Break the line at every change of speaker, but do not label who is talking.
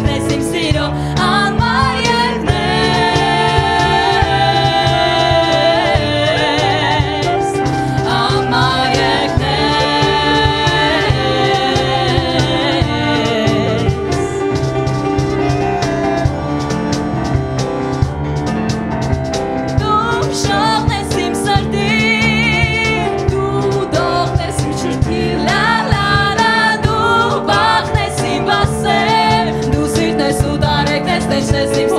երկնես իմ սիրո անմար երկնես անմար երկնես Դու շողնես իմ սրտին Դու դողնես իմ շրթին լա լա լա Դու բախնես իմ բասեր Դու սիրտն ես ու տարեկնես Տեչնես իմ